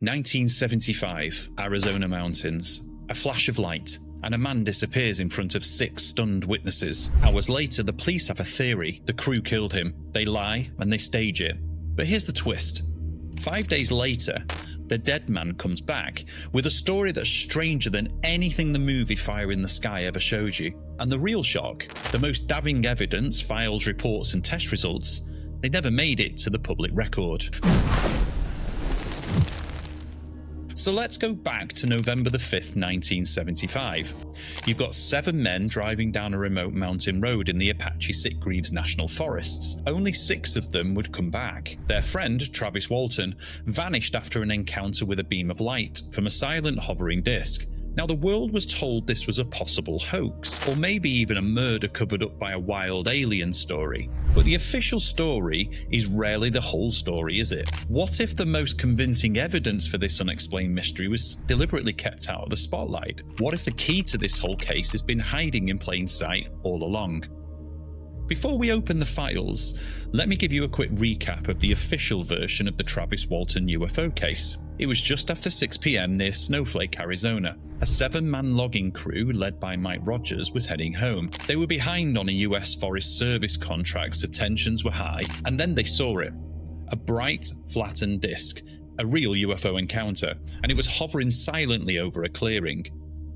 1975, Arizona mountains. A flash of light, and a man disappears in front of 6 stunned witnesses. Hours later, the police have a theory. The crew killed him. They lie, and they stage it. But here's the twist. 5 days later, the dead man comes back with a story that's stranger than anything the movie Fire in the Sky ever showed you. And the real shock, the most damning evidence, files, reports, and test results, they never made it to the public record. So let's go back to November the 5th, 1975. You've got 7 men driving down a remote mountain road in the Apache Sitgreaves National Forests. Only 6 of them would come back. Their friend, Travis Walton, vanished after an encounter with a beam of light from a silent hovering disc. Now, the world was told this was a possible hoax, or maybe even a murder covered up by a wild alien story. But the official story is rarely the whole story, is it? What if the most convincing evidence for this unexplained mystery was deliberately kept out of the spotlight? What if the key to this whole case has been hiding in plain sight all along? Before we open the files, let me give you a quick recap of the official version of the Travis Walton UFO case. It was just after 6 p.m. near Snowflake, Arizona. A 7-man logging crew led by Mike Rogers was heading home. They were behind on a US Forest Service contract, so tensions were high, and then they saw it. A bright, flattened disc, a real UFO encounter, and it was hovering silently over a clearing.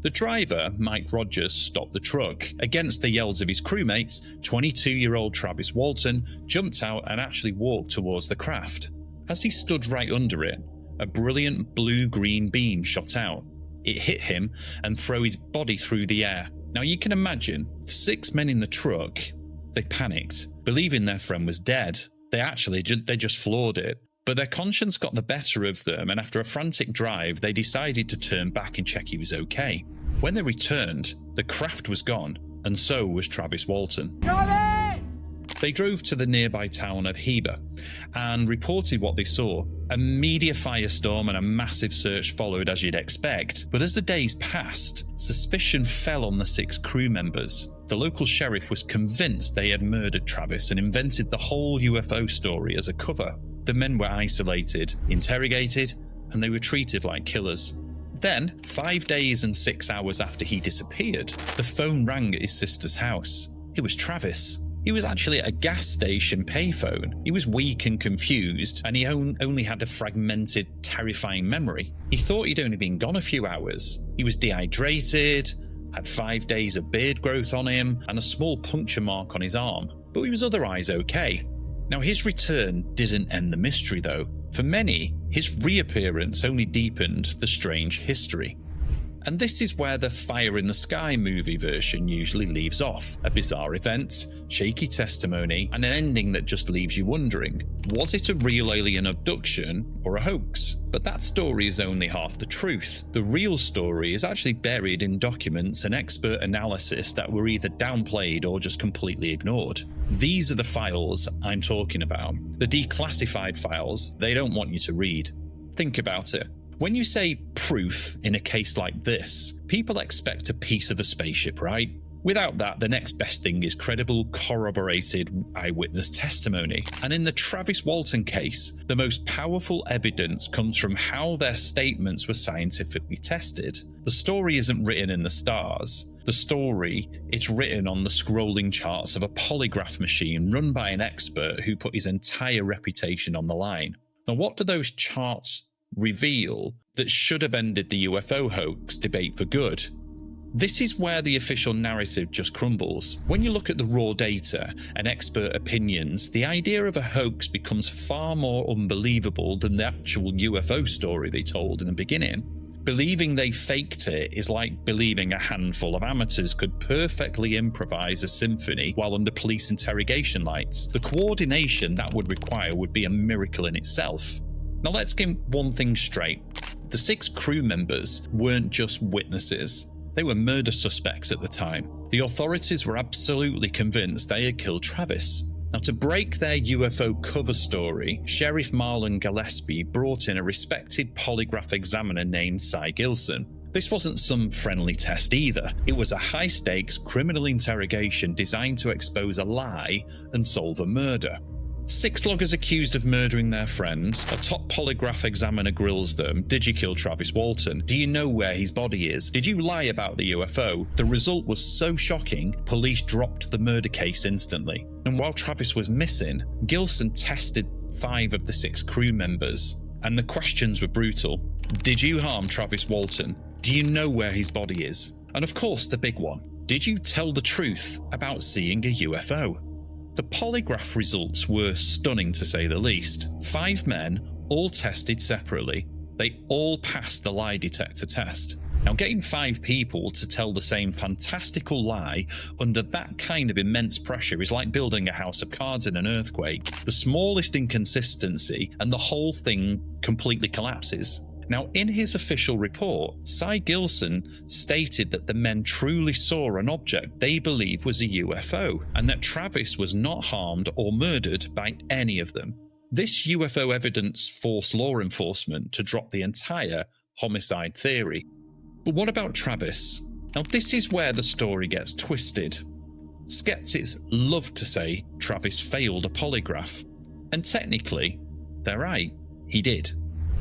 The driver, Mike Rogers, stopped the truck. Against the yells of his crewmates, 22-year-old Travis Walton jumped out and actually walked towards the craft. As he stood right under it, a brilliant blue-green beam shot out. It hit him and threw his body through the air. Now you can imagine, the 6 men in the truck, they panicked, believing their friend was dead. They just floored it. But their conscience got the better of them, and after a frantic drive, they decided to turn back and check he was okay. When they returned, the craft was gone, and so was Travis Walton. Charlie! They drove to the nearby town of Heber and reported what they saw. A media firestorm and a massive search followed, as you'd expect. But as the days passed, suspicion fell on the 6 crew members. The local sheriff was convinced they had murdered Travis and invented the whole UFO story as a cover. The men were isolated, interrogated, and they were treated like killers. Then, 5 days and 6 hours after he disappeared, the phone rang at his sister's house. It was Travis. He was actually at a gas station payphone. He was weak and confused, and he only had a fragmented, terrifying memory. He thought he'd only been gone a few hours. He was dehydrated, had 5 days of beard growth on him, and a small puncture mark on his arm, but he was otherwise okay. Now, his return didn't end the mystery, though. For many, his reappearance only deepened the strange history. And this is where the Fire in the Sky movie version usually leaves off. A bizarre event, shaky testimony, and an ending that just leaves you wondering, was it a real alien abduction or a hoax? But that story is only half the truth. The real story is actually buried in documents and expert analysis that were either downplayed or just completely ignored. These are the files I'm talking about. The declassified files they don't want you to read. Think about it. When you say proof in a case like this, people expect a piece of a spaceship, right? Without that, the next best thing is credible, corroborated eyewitness testimony. And in the Travis Walton case, the most powerful evidence comes from how their statements were scientifically tested. The story isn't written in the stars. The story, it's written on the scrolling charts of a polygraph machine run by an expert who put his entire reputation on the line. Now, what do those charts reveal that should have ended the UFO hoax debate for good? This is where the official narrative just crumbles. When you look at the raw data and expert opinions, the idea of a hoax becomes far more unbelievable than the actual UFO story they told in the beginning. Believing they faked it is like believing a handful of amateurs could perfectly improvise a symphony while under police interrogation lights. The coordination that would require would be a miracle in itself. Now let's get one thing straight. The 6 crew members weren't just witnesses. They were murder suspects at the time. The authorities were absolutely convinced they had killed Travis. Now, to break their UFO cover story, Sheriff Marlon Gillespie brought in a respected polygraph examiner named Cy Gilson. This wasn't some friendly test either. It was a high-stakes criminal interrogation designed to expose a lie and solve a murder. 6 loggers accused of murdering their friends. A top polygraph examiner grills them. Did you kill Travis Walton? Do you know where his body is? Did you lie about the UFO? The result was so shocking, police dropped the murder case instantly. And while Travis was missing, Gilson tested 5 of the 6 crew members. And the questions were brutal. Did you harm Travis Walton? Do you know where his body is? And of course, the big one. Did you tell the truth about seeing a UFO? The polygraph results were stunning to say the least. 5 men, all tested separately. They all passed the lie detector test. Now, getting 5 people to tell the same fantastical lie under that kind of immense pressure is like building a house of cards in an earthquake. The smallest inconsistency and the whole thing completely collapses. Now, in his official report, Cy Gilson stated that the men truly saw an object they believe was a UFO, and that Travis was not harmed or murdered by any of them. This UFO evidence forced law enforcement to drop the entire homicide theory. But what about Travis? Now, this is where the story gets twisted. Skeptics love to say Travis failed a polygraph, and technically, they're right, he did.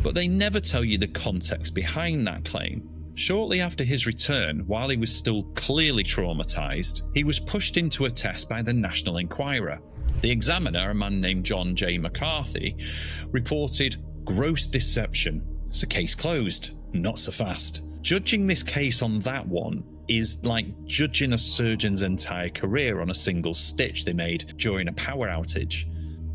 But they never tell you the context behind that claim. Shortly after his return, while he was still clearly traumatized, he was pushed into a test by the National Enquirer. The examiner, a man named John J. McCarthy, reported gross deception. It's a case closed. Not so fast. Judging this case on that one is like judging a surgeon's entire career on a single stitch they made during a power outage.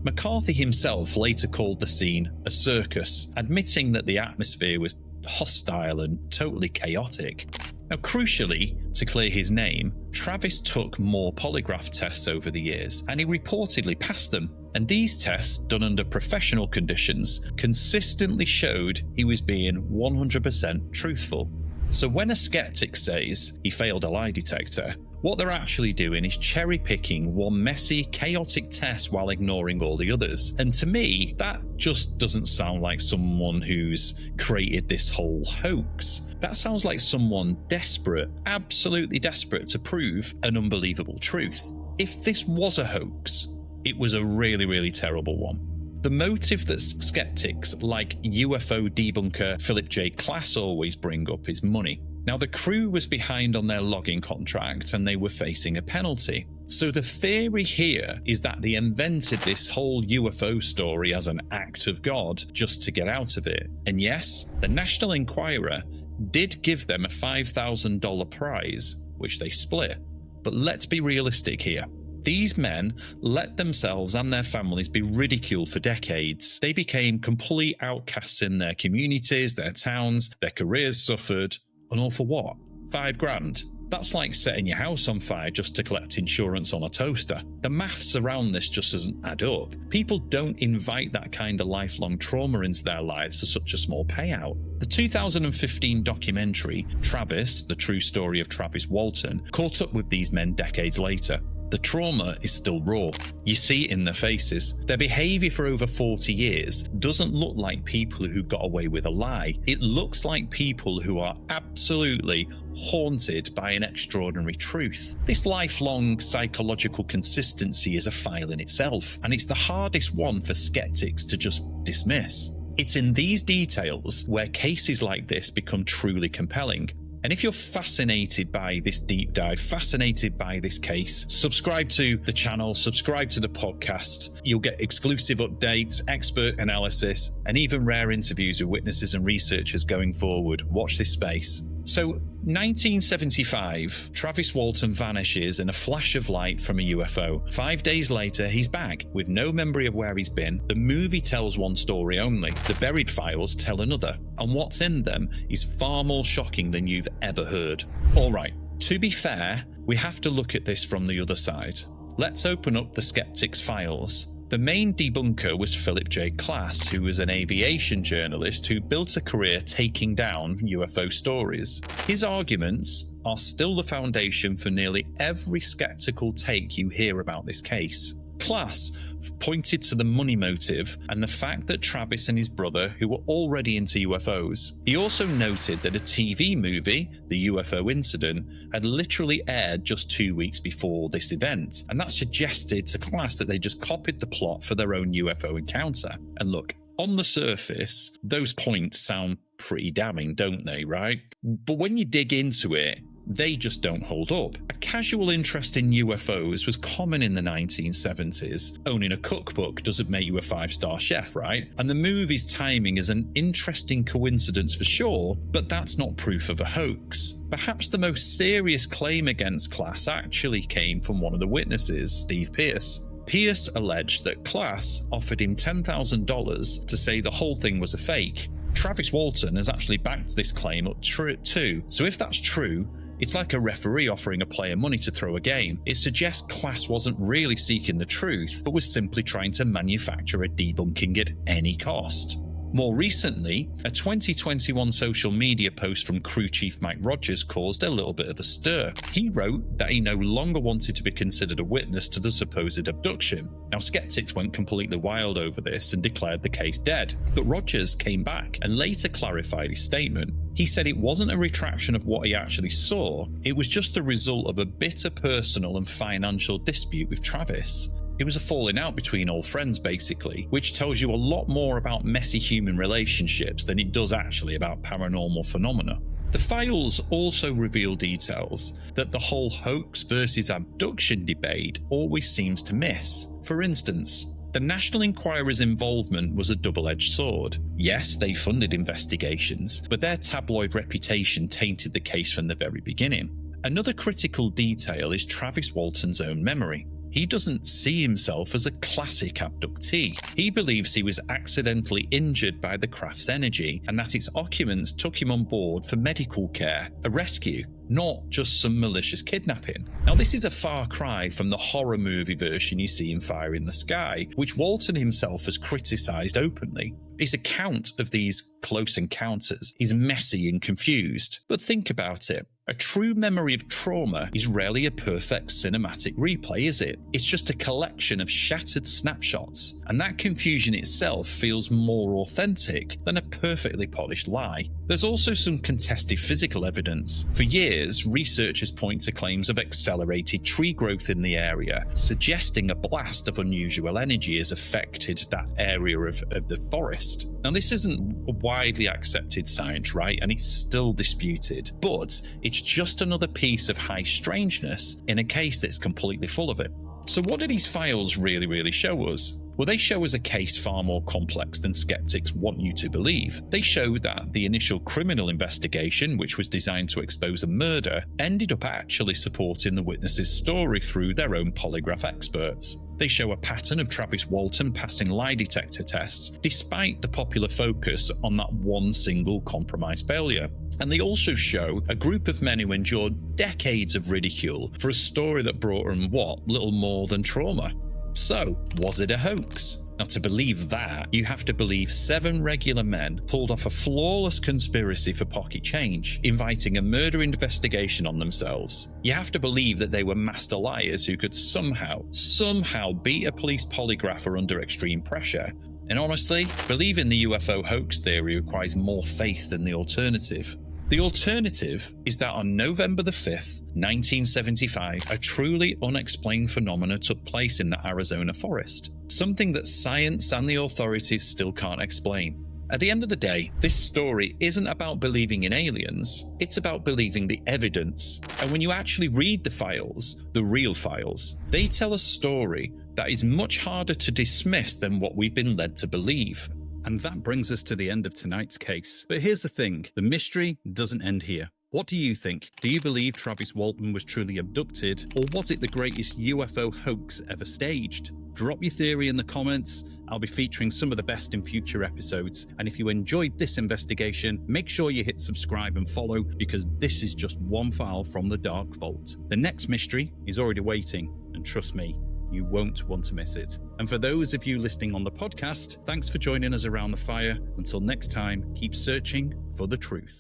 McCarthy himself later called the scene a circus, admitting that the atmosphere was hostile and totally chaotic. Now, crucially, to clear his name, Travis took more polygraph tests over the years, and he reportedly passed them. And these tests, done under professional conditions, consistently showed he was being 100% truthful. So when a skeptic says he failed a lie detector, what they're actually doing is cherry-picking one messy, chaotic test while ignoring all the others. And to me, that just doesn't sound like someone who's created this whole hoax. That sounds like someone desperate, absolutely desperate to prove an unbelievable truth. If this was a hoax, it was a really, really terrible one. The motive that skeptics like UFO debunker Philip J. Klass always bring up is money. Now, the crew was behind on their logging contract and they were facing a penalty. So the theory here is that they invented this whole UFO story as an act of God just to get out of it. And yes, the National Enquirer did give them a $5,000 prize, which they split. But let's be realistic here. These men let themselves and their families be ridiculed for decades. They became complete outcasts in their communities, their towns, their careers suffered. And all for what? $5,000. That's like setting your house on fire just to collect insurance on a toaster. The maths around this just doesn't add up. People don't invite that kind of lifelong trauma into their lives for such a small payout. The 2015 documentary, Travis, the true story of Travis Walton, caught up with these men decades later. The trauma is still raw. You see it in their faces. Their behavior for over 40 years doesn't look like people who got away with a lie. It looks like people who are absolutely haunted by an extraordinary truth. This lifelong psychological consistency is a file in itself, and it's the hardest one for skeptics to just dismiss. It's in these details where cases like this become truly compelling. And if you're fascinated by this deep dive, fascinated by this case, subscribe to the channel, subscribe to the podcast. You'll get exclusive updates, expert analysis, and even rare interviews with witnesses and researchers going forward. Watch this space. So, 1975, Travis Walton vanishes in a flash of light from a UFO. 5 days later, he's back, with no memory of where he's been. The movie tells one story only. The buried files tell another. And what's in them is far more shocking than you've ever heard. Alright, to be fair, we have to look at this from the other side. Let's open up the Skeptics files. The main debunker was Philip J. Klass, who was an aviation journalist who built a career taking down UFO stories. His arguments are still the foundation for nearly every skeptical take you hear about this case. Class pointed to the money motive and the fact that Travis and his brother, who were already into UFOs. He also noted that a TV movie, The UFO Incident, had literally aired just 2 weeks before this event, and that suggested to Class that they just copied the plot for their own UFO encounter. And look, on the surface, those points sound pretty damning, don't they, right? But when you dig into it, they just don't hold up. A casual interest in UFOs was common in the 1970s. Owning a cookbook doesn't make you a 5-star chef, right? And the movie's timing is an interesting coincidence for sure, but that's not proof of a hoax. Perhaps the most serious claim against Class actually came from one of the witnesses, Steve Pierce. Pierce alleged that Class offered him $10,000 to say the whole thing was a fake. Travis Walton has actually backed this claim up too, so if that's true, it's like a referee offering a player money to throw a game. It suggests Class wasn't really seeking the truth, but was simply trying to manufacture a debunking at any cost. More recently, a 2021 social media post from crew chief Mike Rogers caused a little bit of a stir. He wrote that he no longer wanted to be considered a witness to the supposed abduction. Now, Skeptics went completely wild over this and declared the case dead, but Rogers came back and later clarified his statement. He said it wasn't a retraction of what he actually saw, it was just the result of a bitter personal and financial dispute with Travis. It was a falling out between old friends, basically, which tells you a lot more about messy human relationships than it does actually about paranormal phenomena. The files also reveal details that the whole hoax versus abduction debate always seems to miss. For instance, the National Enquirer's involvement was a double-edged sword. Yes, they funded investigations, but their tabloid reputation tainted the case from the very beginning. Another critical detail is Travis Walton's own memory. He doesn't see himself as a classic abductee. He believes he was accidentally injured by the craft's energy and that its occupants took him on board for medical care, a rescue, not just some malicious kidnapping. Now, this is a far cry from the horror movie version you see in Fire in the Sky, which Walton himself has criticised openly. His account of these close encounters is messy and confused, but think about it. A true memory of trauma is rarely a perfect cinematic replay, is it? It's just a collection of shattered snapshots, and that confusion itself feels more authentic than a perfectly polished lie. There's also some contested physical evidence. For years, researchers point to claims of accelerated tree growth in the area, suggesting a blast of unusual energy has affected that area of the forest. Now, this isn't widely accepted science, right? And it's still disputed, but it's just another piece of high strangeness in a case that's completely full of it. So what do these files really show us? Well, they show us a case far more complex than skeptics want you to believe. They show that the initial criminal investigation, which was designed to expose a murder, ended up actually supporting the witnesses' story through their own polygraph experts. They show a pattern of Travis Walton passing lie detector tests, despite the popular focus on that one single compromise failure. And they also show a group of men who endured decades of ridicule for a story that brought them, little more than trauma. So, was it a hoax? Now, to believe that, you have to believe 7 regular men pulled off a flawless conspiracy for pocket change, inviting a murder investigation on themselves. You have to believe that they were master liars who could somehow beat a police polygrapher under extreme pressure. And honestly, believing the UFO hoax theory requires more faith than the alternative. The alternative is that on November the 5th, 1975, a truly unexplained phenomena took place in the Arizona forest. Something that science and the authorities still can't explain. At the end of the day, this story isn't about believing in aliens, it's about believing the evidence. And when you actually read the files, the real files, they tell a story that is much harder to dismiss than what we've been led to believe. And that brings us to the end of tonight's case. But here's the thing, the mystery doesn't end here. What do you think? Do you believe Travis Walton was truly abducted, or was it the greatest UFO hoax ever staged? Drop your theory in the comments. I'll be featuring some of the best in future episodes. And if you enjoyed this investigation, make sure you hit subscribe and follow, because this is just one file from the Dark Vault. The next mystery is already waiting, and trust me, you won't want to miss it. And for those of you listening on the podcast, thanks for joining us around the fire. Until next time, keep searching for the truth.